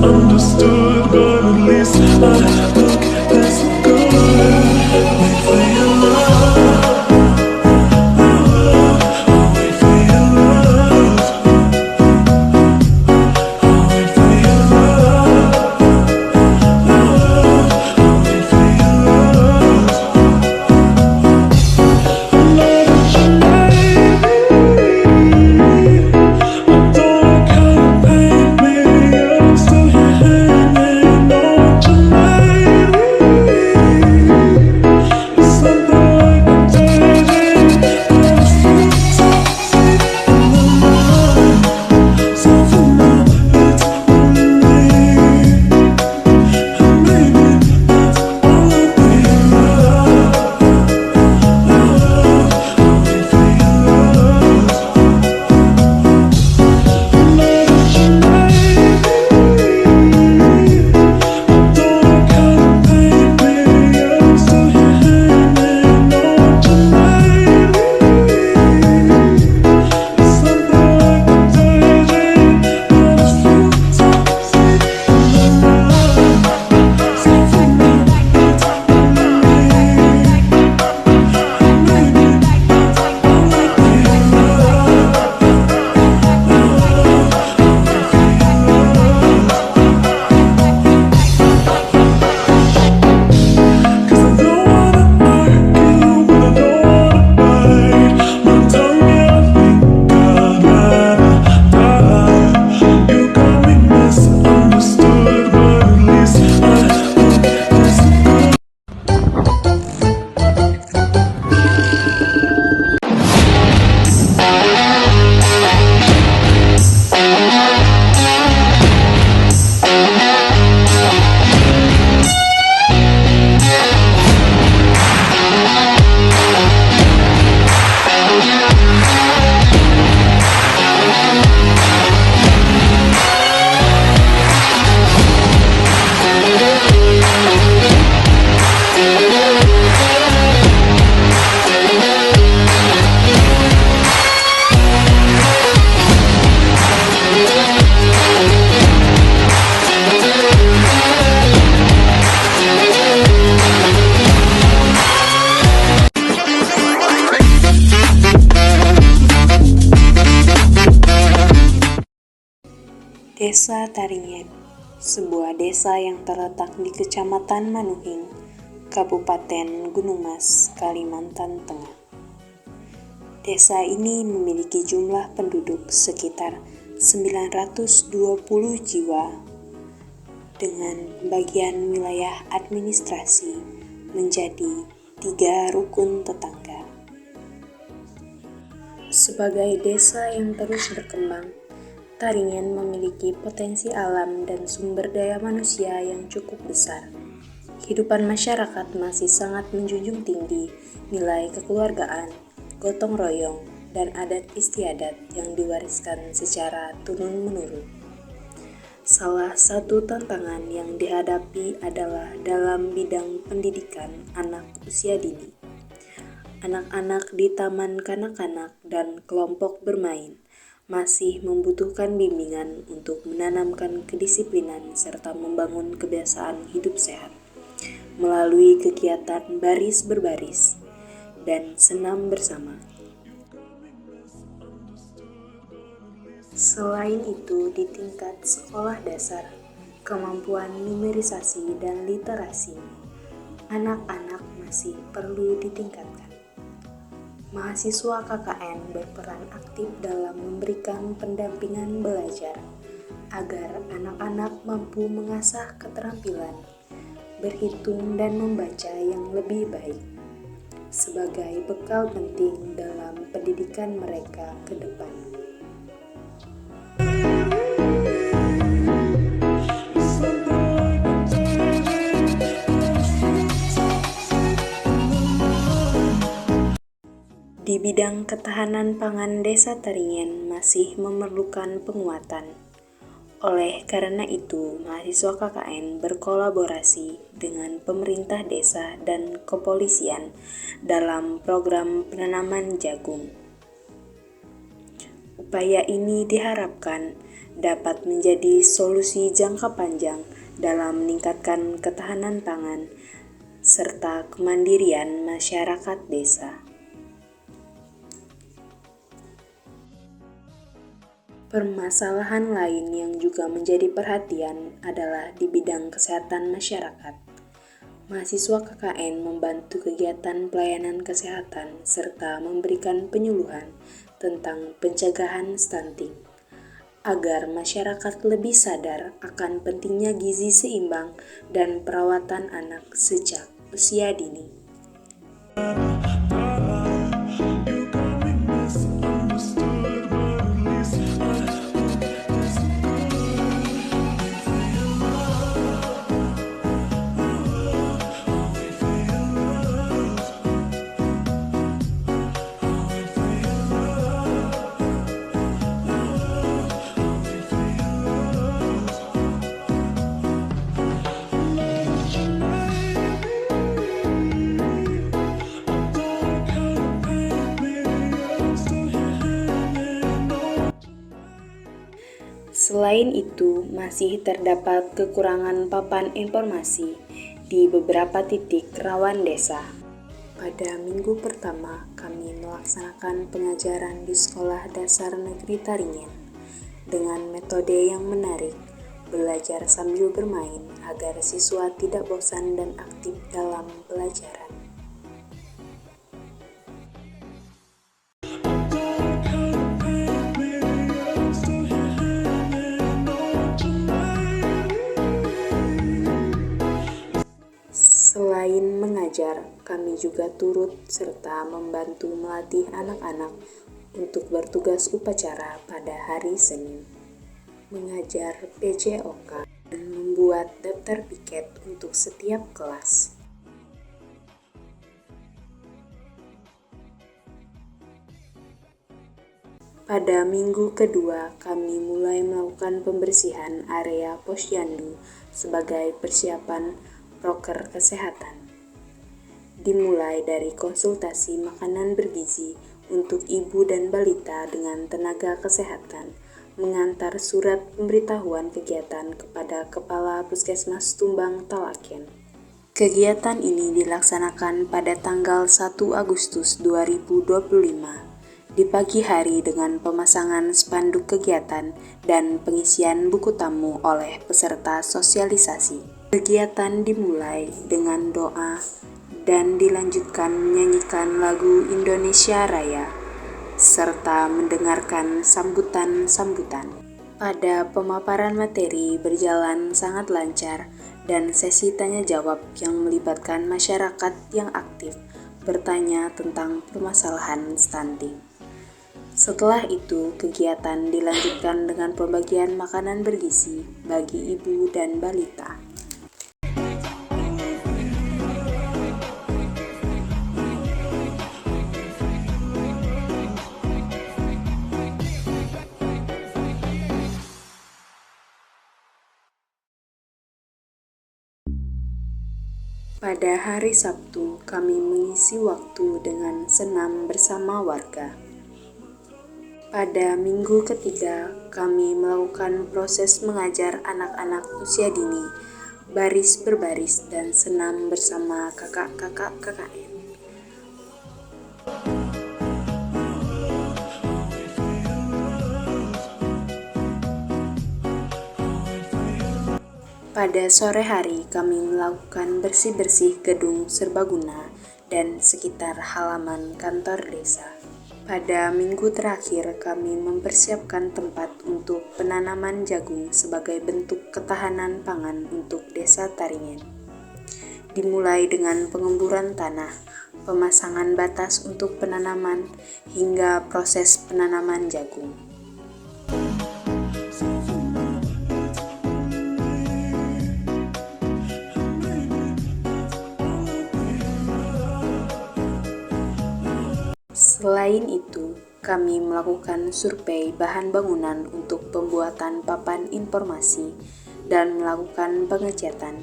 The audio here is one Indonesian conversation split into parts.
misunderstood, but at least I look this good. Wait for your love, I'll wait for your love, I'll wait for your love, I'll wait for your love. I know that you made me, I don't like how you paint me, yet I'm still here hanging on what you made me. It's something like a daydream, but it's still toxic in the mind. So for now, it's only me, and maybe that's all I'll be love. I'll wait for your love. I know that you made me, I don't like how you paint me, yet I'm still here hanging on what you made me. It's something like a daydream, but it's still toxic in the mind. So for now, it's only me, and maybe that's all I'll be love. Cause I don't wanna argue, but I don't wanna bite my tongue, yeah, I think I'd rather die. You got me misunderstood, but at least I look this good. Desa Taringin, sebuah desa yang terletak di Kecamatan Manuhing, Kabupaten Gunung Mas, Kalimantan Tengah. Desa ini memiliki jumlah penduduk sekitar 920 jiwa dengan bagian wilayah administrasi menjadi 3 rukun tetangga. Sebagai desa yang terus berkembang, Taringin memiliki potensi alam dan sumber daya manusia yang cukup besar. Kehidupan masyarakat masih sangat menjunjung tinggi nilai kekeluargaan, gotong royong, dan adat istiadat yang diwariskan secara turun-menurun. Salah satu tantangan yang dihadapi adalah dalam bidang pendidikan anak usia dini. Anak-anak di taman kanak-kanak dan kelompok bermain masih membutuhkan bimbingan untuk menanamkan kedisiplinan serta membangun kebiasaan hidup sehat melalui kegiatan baris berbaris dan senam bersama. Selain itu, di tingkat sekolah dasar, kemampuan numerisasi dan literasi anak-anak masih perlu ditingkatkan. Mahasiswa KKN berperan aktif dalam memberikan pendampingan belajar agar anak-anak mampu mengasah keterampilan berhitung dan membaca yang lebih baik sebagai bekal penting dalam pendidikan mereka ke depan. Di bidang ketahanan pangan, Desa Taringin masih memerlukan penguatan. Oleh karena itu, mahasiswa KKN berkolaborasi dengan pemerintah desa dan kepolisian dalam program penanaman jagung. Upaya ini diharapkan dapat menjadi solusi jangka panjang dalam meningkatkan ketahanan pangan serta kemandirian masyarakat desa. Permasalahan lain yang juga menjadi perhatian adalah di bidang kesehatan masyarakat. Mahasiswa KKN membantu kegiatan pelayanan kesehatan serta memberikan penyuluhan tentang pencegahan stunting, agar masyarakat lebih sadar akan pentingnya gizi seimbang dan perawatan anak sejak usia dini. You got me misunderstood, but at least I Selain itu, masih terdapat kekurangan papan informasi di beberapa titik rawan desa. Pada minggu pertama, kami melaksanakan pengajaran di Sekolah Dasar Negeri Taringin dengan metode yang menarik, belajar sambil bermain agar siswa tidak bosan dan aktif dalam pelajaran. Selain mengajar, kami juga turut serta membantu melatih anak-anak untuk bertugas upacara pada hari Senin, mengajar PJOK, dan membuat daftar piket untuk setiap kelas. Pada minggu kedua, kami mulai melakukan pembersihan area posyandu sebagai persiapan proker kesehatan. Dimulai dari konsultasi makanan bergizi untuk ibu dan balita dengan tenaga kesehatan, mengantar surat pemberitahuan kegiatan kepada Kepala Puskesmas Tumbang Talaken. Kegiatan ini dilaksanakan pada tanggal 1 Agustus 2025 di pagi hari dengan pemasangan spanduk kegiatan dan pengisian buku tamu oleh peserta sosialisasi. Kegiatan dimulai dengan doa dan dilanjutkan menyanyikan lagu Indonesia Raya, serta mendengarkan sambutan-sambutan. Pada pemaparan materi berjalan sangat lancar dan sesi tanya-jawab yang melibatkan masyarakat yang aktif bertanya tentang permasalahan stunting. Setelah itu, kegiatan dilanjutkan dengan pembagian makanan bergizi bagi ibu dan balita. Pada hari Sabtu, kami mengisi waktu dengan senam bersama warga. Pada minggu ketiga, kami melakukan proses mengajar anak-anak usia dini, baris berbaris dan senam bersama kakak-kakak KKN. Pada sore hari, kami melakukan bersih-bersih gedung serbaguna dan sekitar halaman kantor desa. Pada minggu terakhir, kami mempersiapkan tempat untuk penanaman jagung sebagai bentuk ketahanan pangan untuk desa Taringin. Dimulai dengan pengemburan tanah, pemasangan batas untuk penanaman, hingga proses penanaman jagung. Selain itu, kami melakukan survei bahan bangunan untuk pembuatan papan informasi dan melakukan pengecatan.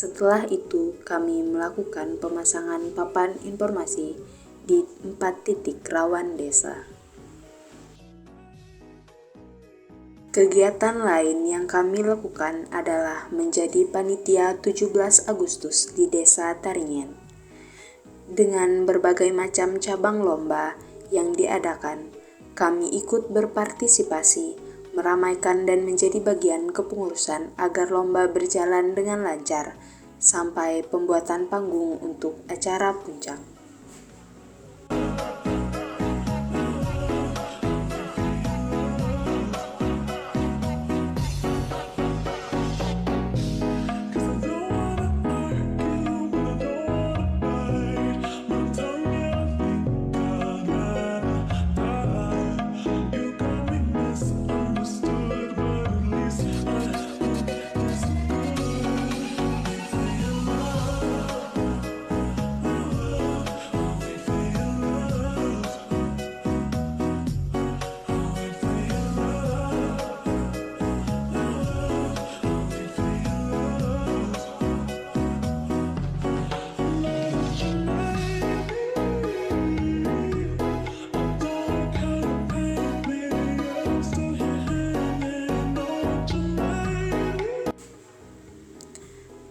Setelah itu, kami melakukan pemasangan papan informasi di 4 titik rawan desa. Kegiatan lain yang kami lakukan adalah menjadi panitia 17 Agustus di Desa Taringen. Dengan berbagai macam cabang lomba yang diadakan, kami ikut berpartisipasi, meramaikan dan menjadi bagian kepengurusan agar lomba berjalan dengan lancar, sampai pembuatan panggung untuk acara puncak.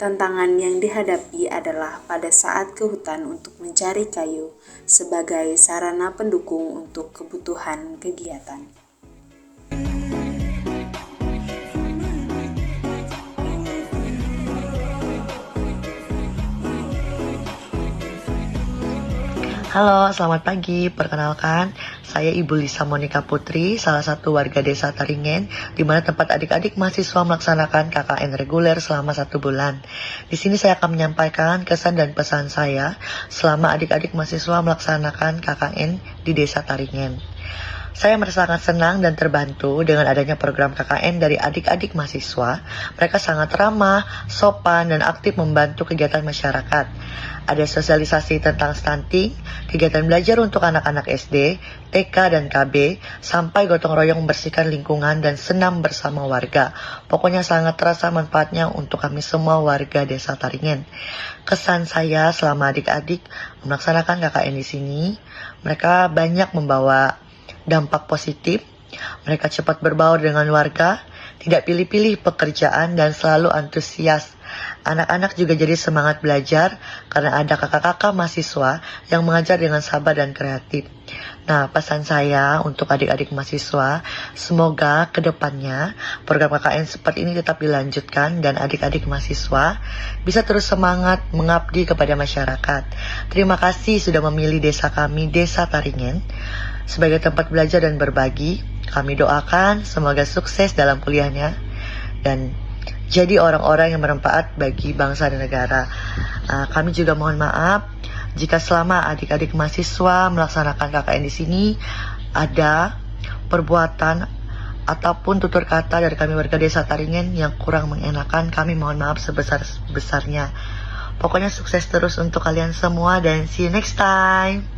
Tantangan yang dihadapi adalah pada saat ke hutan untuk mencari kayu sebagai sarana pendukung untuk kebutuhan kegiatan. Halo, selamat pagi. Perkenalkan, saya Ibu Lisa Monika Putri, salah satu warga Desa Taringen, di mana tempat adik-adik mahasiswa melaksanakan KKN reguler selama 1 bulan. Di sini saya akan menyampaikan kesan dan pesan saya selama adik-adik mahasiswa melaksanakan KKN di Desa Taringen. Saya merasa sangat senang dan terbantu dengan adanya program KKN dari adik-adik mahasiswa. Mereka sangat ramah, sopan, dan aktif membantu kegiatan masyarakat. Ada sosialisasi tentang stunting, kegiatan belajar untuk anak-anak SD, TK, dan KB, sampai gotong royong membersihkan lingkungan dan senam bersama warga. Pokoknya sangat terasa manfaatnya untuk kami semua warga Desa Taringen. Kesan saya selama adik-adik melaksanakan KKN di sini, mereka banyak membawa dampak positif, mereka cepat berbaur dengan warga, tidak pilih-pilih pekerjaan dan selalu antusias. Anak-anak juga jadi semangat belajar karena ada kakak-kakak mahasiswa yang mengajar dengan sabar dan kreatif. Nah, pesan saya untuk adik-adik mahasiswa, semoga kedepannya program KKN seperti ini tetap dilanjutkan dan adik-adik mahasiswa bisa terus semangat mengabdi kepada masyarakat. Terima kasih sudah memilih desa kami, Desa Taringen, sebagai tempat belajar dan berbagi. Kami doakan semoga sukses dalam kuliahnya dan jadi orang-orang yang bermanfaat bagi bangsa dan negara. Kami juga mohon maaf jika selama adik-adik mahasiswa melaksanakan KKN di sini ada perbuatan ataupun tutur kata dari kami warga Desa Taringen yang kurang mengenakan. Kami mohon maaf sebesar-besarnya. Pokoknya sukses terus untuk kalian semua dan see you next time.